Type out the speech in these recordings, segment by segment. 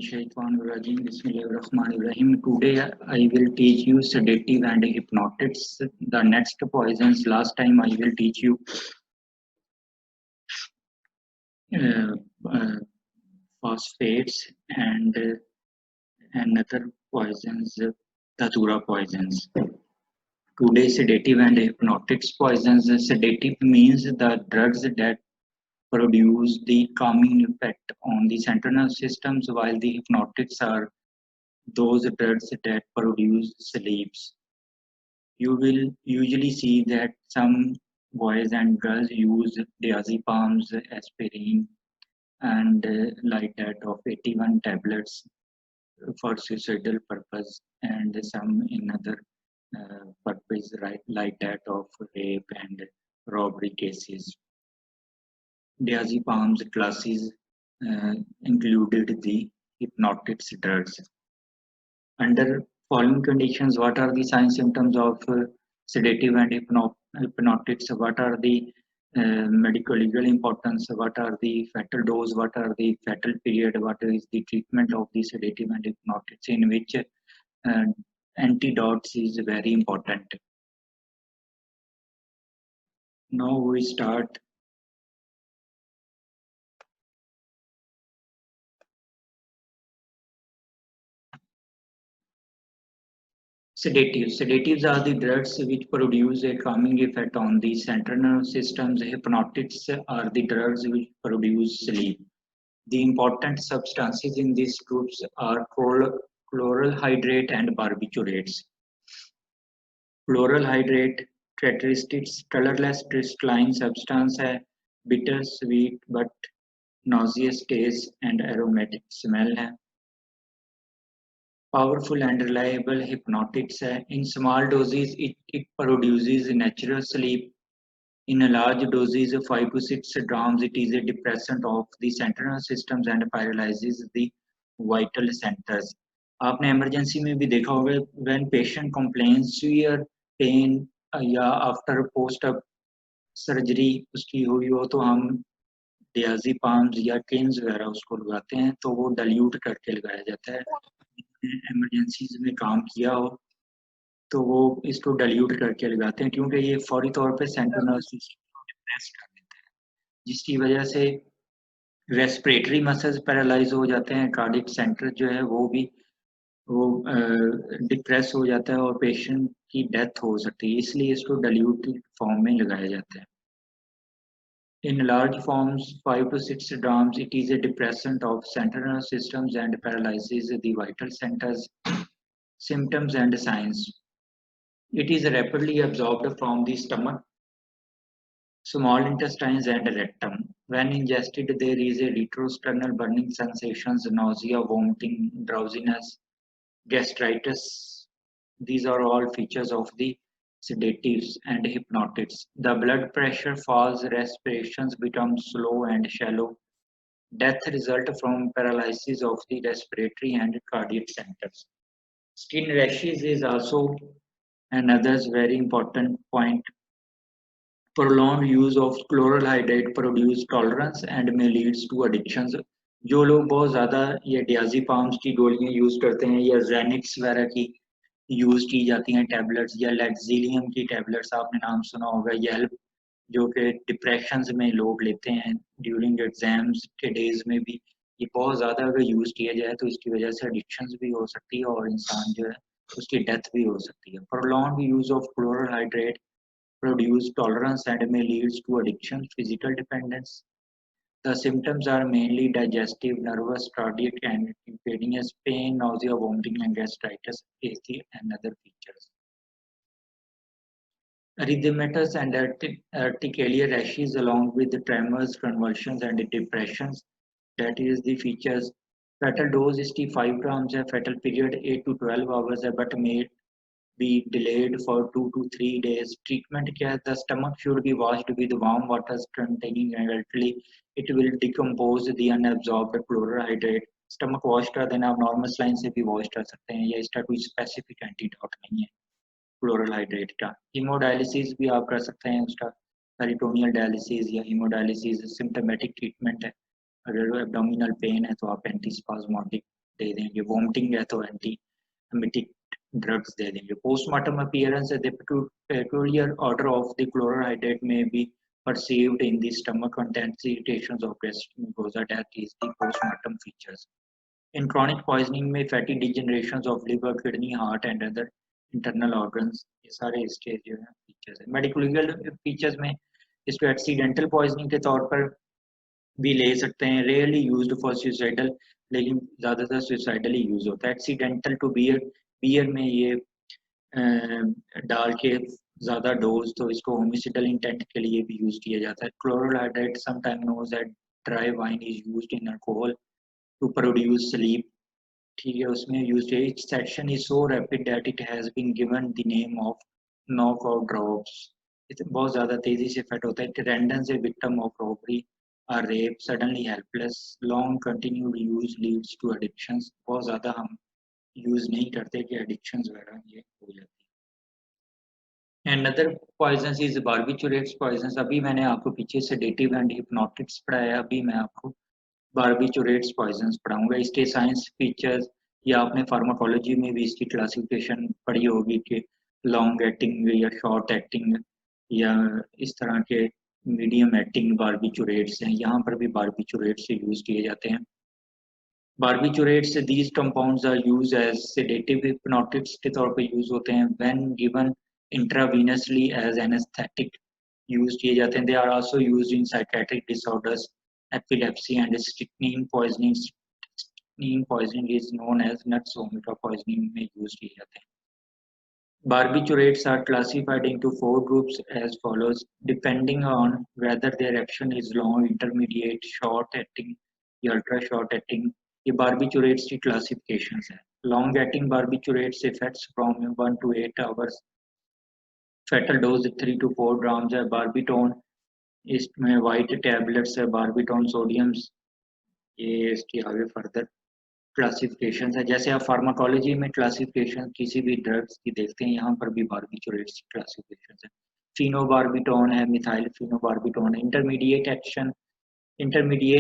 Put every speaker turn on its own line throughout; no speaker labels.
Shaitanirrajim. Bismillahirrahmanirrahim. Today I will teach you sedative and hypnotics. The next poisons. Last time I will teach you uh, uh, phosphates and another poisons, Datura poisons. Today sedative and hypnotics poisons. Sedative means the drugs that produce the calming effect on the central nervous systems, while the hypnotics are those drugs that produce sleeps. You will usually see that some boys and girls use diazepams, aspirin, and like that of 81 tablets for suicidal purpose, and some in other purpose, right, like that of rape and robbery cases. Diazepams classes included the hypnotic drugs. Under following conditions, what are the signs symptoms of sedative and hypnotics? What are the medical legal importance? What are the fatal dose? What are the fatal period? What is the treatment of the sedative and hypnotics, in which uh, antidotes is very important. Now we start. Sedatives. Sedatives are the drugs which produce a calming effect on the central nervous systems. Hypnotics are the drugs which produce sleep. The important substances in these groups are chloral hydrate and barbiturates. Chloral hydrate characteristics colorless crystalline substance है, bitter sweet but nauseous taste and aromatic smell है. Powerful and reliable hypnotics है. In small doses it produces natural sleep. In a large doses of 5 to 6 grams, it is a depressant of the central nervous systems and paralyzes the vital centers. आपने emergency में भी देखा होगा when patient complains severe pain या after post op surgery उसकी हुई हो तो हम diazepams या टिन्स वगैरह उसको लगाते हैं, तो वो डाइल्यूट करके लगाया जाता है. इमरजेंसीज में काम किया हो तो वो इसको डाइल्यूट करके लगाते हैं, क्योंकि ये फौरी तौर पे सेंट्रल नर्वस सिस्टम को डिप्रेस कर देता है, जिसकी वजह से रेस्पिरेटरी मसल्स पैरालाइज हो जाते हैं. कार्डिक सेंटर जो है वो डिप्रेस हो जाता है और पेशेंट की डेथ हो सकती है, इसलिए इसको डाइल्यूटेड फॉर्म में लगाया जाता है. In large forms, 5 to 6 grams, it is a depressant of central nervous systems and paralyzes the vital centers. Symptoms and signs. It is rapidly absorbed from the stomach, small intestines and rectum. When ingested, there is a retrosternal burning sensations, nausea, vomiting, drowsiness, gastritis. These are all features of the sedatives and hypnotics. The blood pressure falls, respirations become slow and shallow. Death result from paralysis of the respiratory and cardiac centers. Skin rashes is also another very important point. Prolonged use of chloral hydrate produce tolerance and may leads to addictions. जो लोग बहुत ज़्यादा ये diazepams की गोलियां use करते हैं या Xanax वगैरह की यूज की जाती हैं टैबलेट्स, या लेक्सिलियम की टैबलेट्स आपने नाम सुना होगा, ये हेल्प जो कि डिप्रेशन में लोग लेते हैं ड्यूरिंग एग्जाम्स के डेज में भी, ये बहुत ज़्यादा अगर यूज किया जाए तो इसकी वजह से एडिक्शंस भी हो सकती है और इंसान जो है उसकी डेथ भी हो सकती है. Prolonged use of chloral hydrate produce tolerance and may lead to addiction, physical dependence. The symptoms are mainly digestive, nervous, cardiac, and cutaneous pain, nausea, vomiting, and gastritis is the another features. Erythematous and urticarial rashes along with the tremors, convulsions, and depressions. That is the features. Fatal dose is 5 grams. Fatal period 8 to 12 hours, but may be delayed for 2 to 3 days. Treatment care, the stomach should be washed with warm water containing adulterated. It will decompose the unabsorbed chloral hydrate. Stomach wash का देना आप normal line से भी wash कर सकते हैं, या इसका कोई स्पेसिफिक एंटीडोट नहीं है क्लोरल हाइड्रेट का. हीमोडायलिसिस भी आप कर सकते हैं, उसका पेरिटोनियल डायलिसिस या हीमोडायलिसिस सिम्टोमेटिक ट्रीटमेंट है. अगर एब्डोमिनल पेन है तो आप एंटीस्पाज्मोटिक दे देंगे, वॉमिटिंग है तो एंटी एमिटिक ड्रग्स दे देंगे. Postmortem appearance the peculiar order of the chlorohydrate may be perceived in the stomach contents irritations of gastric mucosa. Death is the postmortem features. In chronic poisoning में fatty degenerations of liver, kidney, heart and other internal organs, ये सारे इसके जो है features है. Medical features में इसको accidental poisoning के तौर पर भी ले सकते हैं. रेयरली यूज्ड फॉर सुसाइडल, लेकिन ज़्यादातर सुसाइडल ही यूज होता है. एक्सीडेंटल टू बियर, बियर में ये डाल के ज़्यादा डोज तो इसको होमिसाइडल इंटेंट के लिए भी यूज किया जाता है. Chlorohydrate sometime knows as dry wine is used in alcohol to produce sleep. ठीक है, उसमें use each section is so rapid that it has been given the name of knockout drops. बहुत ज़्यादा तेजी से इफेक्ट होता है. रैंडम से विक्टिम ऑफ रॉबरी और rape, suddenly helpless, long continued use leads to addictions. बहुत ज़्यादा हम यूज नहीं करते कि एडिक्शंस वगैरह ये हो जाती है. And other poisons is barbiturates poisons. अभी मैंने आपको पीछे सेडेटिव एंड हिप्नोटिक्स पढ़ाया, अभी मैं आपको बार्बिचुरेट्स पॉइजन्स पढ़ाऊंगा. इसके साइंस फीचर्स या आपने फार्माकोलॉजी में भी इसकी क्लासिफिकेशन पढ़ी होगी कि लॉन्ग एक्टिंग या शॉर्ट एक्टिंग या इस तरह के मीडियम एक्टिंग बार्बिचुरेट्स हैं. यहाँ पर भी बार्बिचुरेट्स यूज किए जाते हैं. Barbiturates these compounds are use as sedative, hypnotics के तौर पे यूज होते हैं. When given intravenously as anaesthetic use किए जाते हैं. They are also used in psychiatric disorders, epilepsy and strychnine poisoning. Strychnine poisoning is known as nuts vomitor poisoning में use किए जाते हैं. Barbiturates are classified into 4 groups as follows, depending on whether their action is long, intermediate, short acting या ultra short acting. ये barbiturates की classifications है. Long acting barbiturates effects from 1 to 8 hours. Fatal dose 3 to 4 grams है. Barbitone इसमें white tablets है. बार्बिटोन sodiums, ये इसकी आगे फर्दर क्लासिफिकेशन है. जैसे आप फार्माकोलॉजी में क्लासिफिकेशन किसी भी ड्रग्स की देखते हैं, यहाँ पर भी बार्बिचुरेट्स की क्लासिफिकेशन है. फिनोबार्बिटोन है, मिथाइल फिनोबार्बिटोन है. इंटरमीडिएट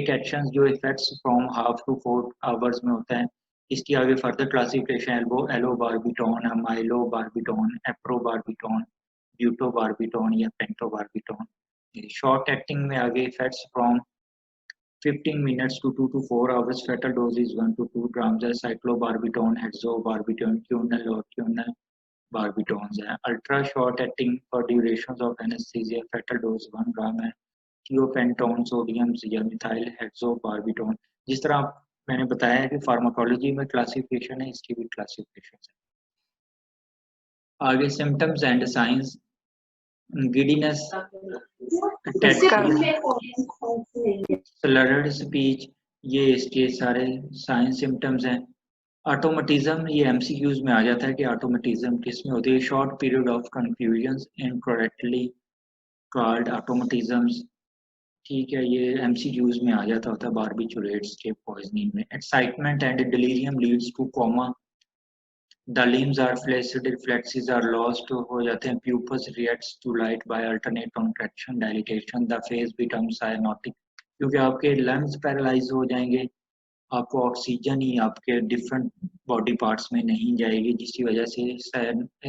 एक्शन जो effects from half to 4 hours में होता है. इसकी आगे फर्दर क्लासिफिकेशन एलोबार्बिटोन, माइलोबार्बिटोन, एप्रोबार्बिटोन, ब्यूटोबार्बिटोन या पेंटोबार्बिटोन. शॉर्ट एक्टिंग में आगे effects from 15 minutes to 2 to 4 hours. Fatal dose is 1 to 2 grams है. साइक्लोबार्बिटोन, हेक्सोबार्बिटोन, क्यूनल और क्यूनल बार्बिटोन्स है. Ultra short acting for durations of anaesthesia. Fatal dose 1 gram है. थियोपेंटोन सोडियम या मिथाइल हेक्सोबार्बिटोन. जिस तरह मैंने बताया है कि फार्माकोलॉजी में क्लासिफिकेशन है, इसकी भी क्लासिफिकेशन है. आगे symptoms and science. Giddiness, slurred speech, ये इसके सारे साइंस सिम्टम्स हैं. ऑटोमेटिज्म, ये एमसीक्यूज में आ जाता है कि ऑटोमेटिज्म किस में होती है. Short period of confusion incorrectly called automatisms. ठीक है, ये एमसीक्यूज में आ जाता होता है बार्बिचुरेट्स के पॉइजनिंग में. Excitement and delirium leads two comma. The limbs are flaccid, reflexes are lost हो जाते हैं. Pupils reacts to light by alternate contraction, dilatation. The face becomes cyanotic. क्योंकि आपके lungs पैरालाइज हो जाएंगे, आपको ऑक्सीजन ही आपके डिफरेंट बॉडी पार्ट्स में नहीं जाएगी, जिसकी वजह से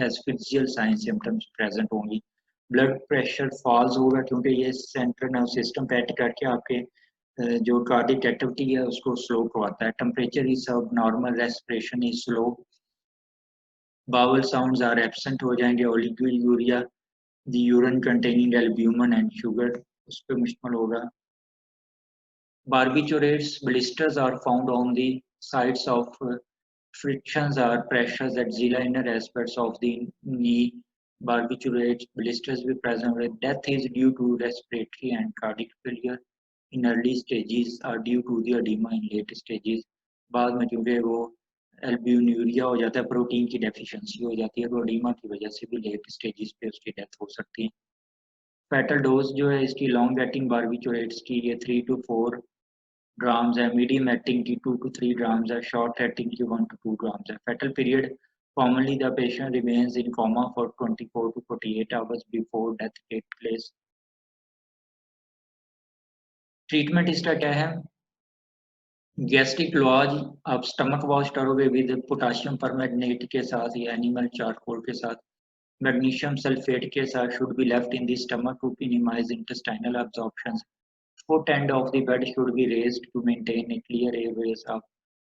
एस्फिक्सियल साइन सिम्टम्स प्रेजेंट होंगी. ब्लड प्रेशर फॉल्स होगा क्योंकि ये सेंट्रल नर्व सिस्टम पे अटैक करके आपके जो कार्डिक एक्टिविटी है उसको स्लो करवाता है. Temperature is subnormal, respiration is slow. Bowel sounds are absent हो जाएंगे. Oliguria, the urine containing albumin and sugar, उस पर मुश्किल होगा. Barbiturates blisters are found on the sides of frictions or pressures at the inner aspects of the knee. Barbiturates blisters be present with death is due to respiratory and cardiac failure in early stages or due to the edema in late stages. बाद में क्योंकि वो एल्ब्यूमिनुरिया हो जाता है, protein की deficiency हो जाती है, तो एडिमा की वजह से भी लेट स्टेजेस पे उसकी डेथ हो सकती है. फेटल डोज जो है इसकी लॉन्ग एक्टिंग बार्बिचुरेट्स की ये 3 to 4 grams है. मीडियम एक्टिंग की 2 to 3 grams है. शॉर्ट एक्टिंग की 1 to 2 grams है. Fatal period, commonly the patient remains in coma for 24 to 48 hours before death takes place. Treatment इसका क्या है? गैस्ट्रिक लॉज आप स्टमक वॉश करोगे विद पोटाशियम परमैंगनेट के साथ या एनिमल चारकोल के साथ, मैग्नीशियम सल्फेट के साथ should be left in the stomach to minimize intestinal absorption. Foot end of the bed should be raised to maintain a clear airways of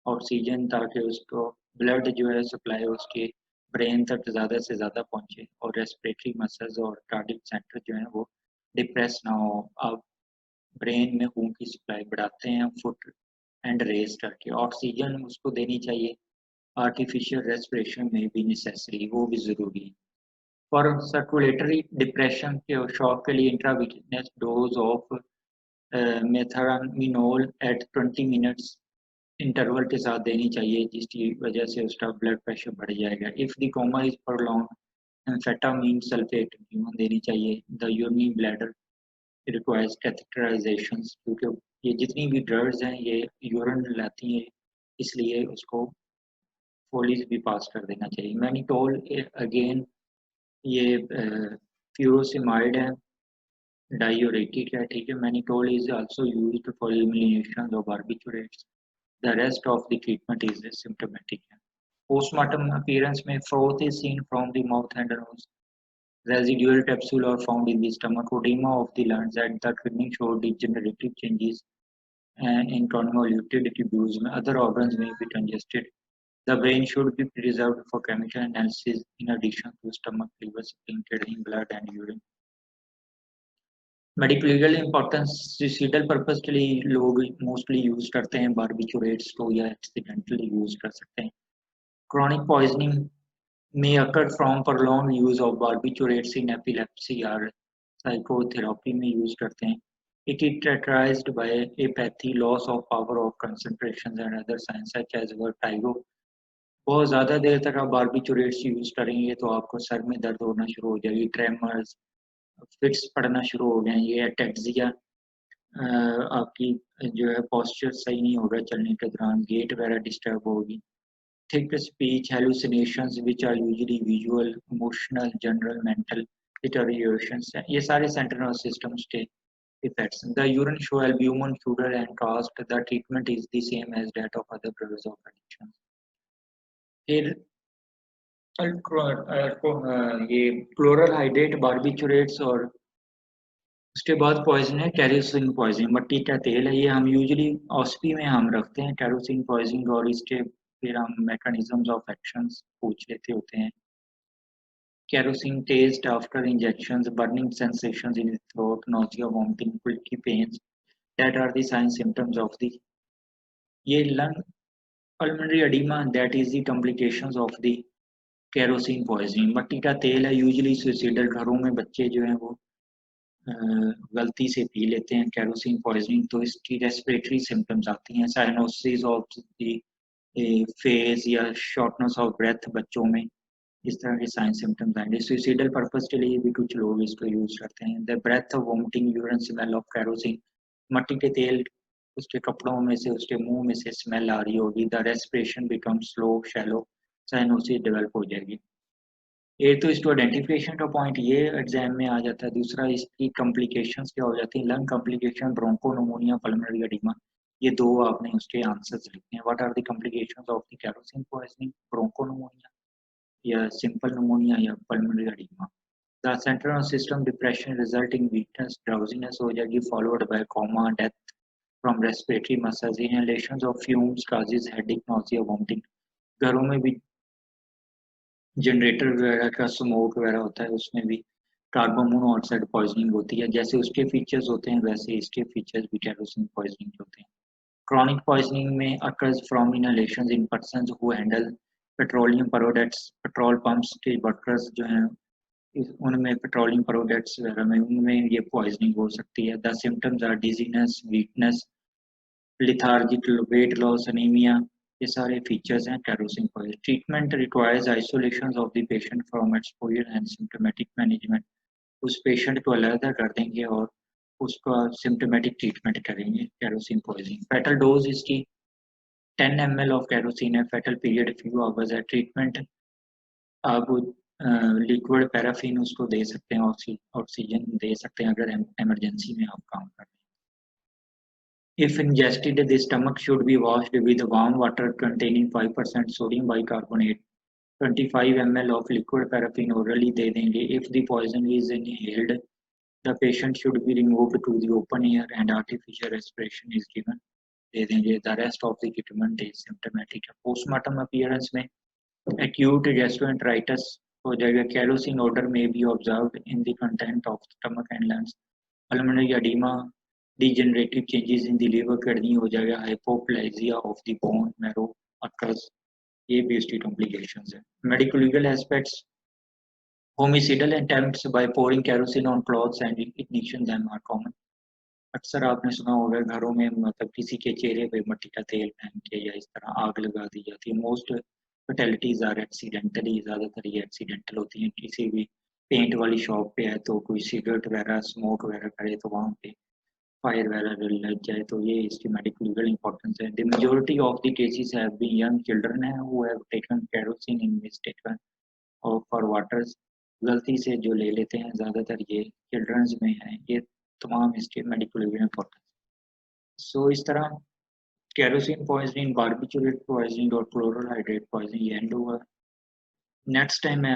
oxygen ताकि उसको blood जो है सप्लाई उसके brain तक ज़्यादा से ज़्यादा पहुंचे और रेस्पिरेटरी मसल्स और कार्डियक सेंटर जो है वो डिप्रेस ना हो। आप ब्रेन में खून की सप्लाई बढ़ाते हैं फुट एंड रेज करके, ऑक्सीजन उसको देनी चाहिए, आर्टिफिशियल रेस्पिरेशन में भी नेसेसरी, वो भी ज़रूरी है। फॉर सर्कुलेटरी डिप्रेशन के और शॉक के लिए intravenous dose of metaraminol at 20 minutes interval के साथ देनी चाहिए, जिसकी वजह से उसका ब्लड प्रेशर बढ़ जाएगा। If the coma is prolong amphetamine sulphate देनी चाहिए। The urinary bladder requires catheterisation, क्योंकि ये जितनी भी ड्रग्स हैं ये यूरिन लाती हैं, इसलिए उसको फोलिस भी पास कर देना चाहिए। मैनिटोल अगेन ये फ्यूरोसिमाइड है, डायूरेटिक है, ठीक है। Mannitol is also used for elimination of barbiturates. The rest of the treatment is symptomatic है। पोस्टमार्टम अपीयरेंस में froth is seen from the mouth and nose, residual capsule are found in the stomach, edema of the lungs at the kidney show degenerative changes in convoluted tubules. Other organs may be congested. The brain should be preserved for chemical analysis in addition to stomach, liver, spleen, kidney, blood, and urine. Medical legal importance suicidal purpose के लिए लोग mostly use करते हैं barbiturates को, या accidentally use कर सकते हैं। Chronic poisoning may occur from prolonged use of barbiturates in epilepsy or psychotherapy में यूज करते हैं। It is characterized by apathy, loss of power of concentration and other signs such as vertigo. बहुत ज़्यादा देर तक आप बारबिचुरेट्स यूज करेंगे तो आपको सर में दर्द होना शुरू हो जाएगी, ट्रेमर्स, फिट्स पड़ना शुरू हो गए, ये अटैक्सिया, आपकी जो है पोस्चर सही नहीं होगा चलने के दौरान, गेट वगैरह डिस्टर्ब होगी। Thick speech hallucinations which are usually visual, emotional, general mental deteriorations. ये सारे central nervous systems के effects. The urine show albumin, sugar and caste. The treatment is the same as that of other drugs of addiction. फिर ये chloral hydrate barbiturates, और उसके बाद poison है kerosene poison, मट्टी का तेल है। ये हम यूजुअली ऑस्पी में हम रखते हैं कैरोसिन पॉइजन, और इसके फिर हम मैकेनिज्म्स ऑफ एक्शंस पूछ लेते होते हैं। Kerosene taste after injections, burning sensations in the throat, nausea, vomiting, pulky pains. That are the signs symptoms of the ये lung pulmonary edema. That is the complications of the kerosene poisoning. मट्टी का तेल है usually suicidal, घरों में बच्चे जो हैं वो गलती से पी लेते हैं कैरोसिन पॉइजनिंग, तो इसकी रेस्पिरेटरी सिम्टम्स आती हैं, साइनोसिस ऑफ द फेस या शॉर्टनेस ऑफ ब्रेथ बच्चों में, इस तरह के साइन सिम्टम्स आएंगे। सुसाइडल पर्पस के लिए भी कुछ लोग इसको यूज करते हैं। The breath vomiting, urine smell of kerosene, मट्टी के तेल उसके कपड़ों में से, उसके मुंह में से स्मेल आ रही होगी। The respiration become slow shallow, cyanosis develop हो जाएगी। एक तो इसको आइडेंटिफिकेशन का पॉइंट ये एग्जाम में आ जाता है, दूसरा इसकी कॉम्प्लिकेशंस क्या हो जाती हैं, lung complication, bronchopneumonia, pulmonary oedema, ये दो आपने उसके आंसर्स लिखने हैं। What are the complications of the kerosene poisoning, bronchopneumonia या सिंपल pneumonia या pulmonary edema. The central nervous system depression resulting weakness, drowsiness हो जाएगी, followed by coma, death from respiratory muscles. Inhalations of fumes causes headache, nausea, vomiting. घरों में भी generator वगैरह का smoke वगैरह होता है, उसमें भी कार्बन मोनोऑक्साइड पॉइजनिंग होती है। जैसे उसके फीचर्स होते हैं वैसे इसके फीचर्स भी कैरोसिन पॉइजनिंग होते हैं। Chronic poisoning may occurs from inhalations in persons who handle petroleum products, petrol pumps के वर्कर्स जो हैं उनमें पेट्रोलियम प्रोडक्ट्स वगैरह में, उनमें ये पॉइजनिंग हो सकती है। The symptoms are dizziness, weakness, lethargic, weight loss, anaemia, ये सारे फीचर्स हैं kerosene poison. Treatment requires isolation of the patient from exposure and symptomatic management. उस पेशेंट को अलग कर देंगे और उसका सिम्टोमेटिक ट्रीटमेंट करेंगे कैरोसिन पॉइजनिंग। फेटल डोज इसकी 10 ml ऑफ कैरोसिन है, फेटल पीरियड फ्यू आवर्स है। ट्रीटमेंट आप लिक्विड पैराफिन उसको दे सकते हैं, ऑक्सीजन दे सकते हैं अगर इमरजेंसी में आप काम कर रहे हैं। If ingested, the stomach should be washed with warm water containing 5% sodium bicarbonate. 25 ml of liquid paraffin orally दे देंगे. If the poison is inhaled, the patient should be removed to the open air and artificial respiration is given. दे देंगे. The rest of the treatment is symptomatic. Postmortem appearance में acute gastroenteritis हो जाएगा. Kerosene odor may be observed in the content of stomach and lungs. Pulmonary edema, degenerative changes in the liver, kidney हो जाएगा. Hypoplasia of the bone marrow occurs. ये भी उसकी complications है. Medical legal aspects, homicidal attempts by pouring kerosene on clothes and ignition them are common. अक्सर आपने सुना होगा घरों में मतलब किसी के चेहरे पे मिट्टी का तेल फेंक के या इस तरह आग लगा दी जाती है. मोस्ट फैटेलिटीज आर एक्सीडेंटली, ज़्यादातर ये एक्सीडेंटल होती हैं. किसी भी पेंट वाली शॉप पे है तो कोई सिगरेट वगैरह स्मोक वगैरह करे तो वहाँ पे फायर वगैरह लग जाए, तो ये इसकी मेडिकल लीगल इंपॉर्टेंस है. The majority of the cases have been young children है who have taken kerosene in mistaken और फॉर वाटर्स. गलती से जो ले लेते हैं ज़्यादातर ये चिल्ड्रंस में है. ये तमाम इसके मेडिकल लीगल इंपॉर्टेंस. सो इस तरह केरोसिन पॉइजनिंग, बारबिचुरेट पॉइजनिंग और क्लोरोहाइड्रेट पॉइजनिंग ये एंड हुआ. नेक्स्ट टाइम मैं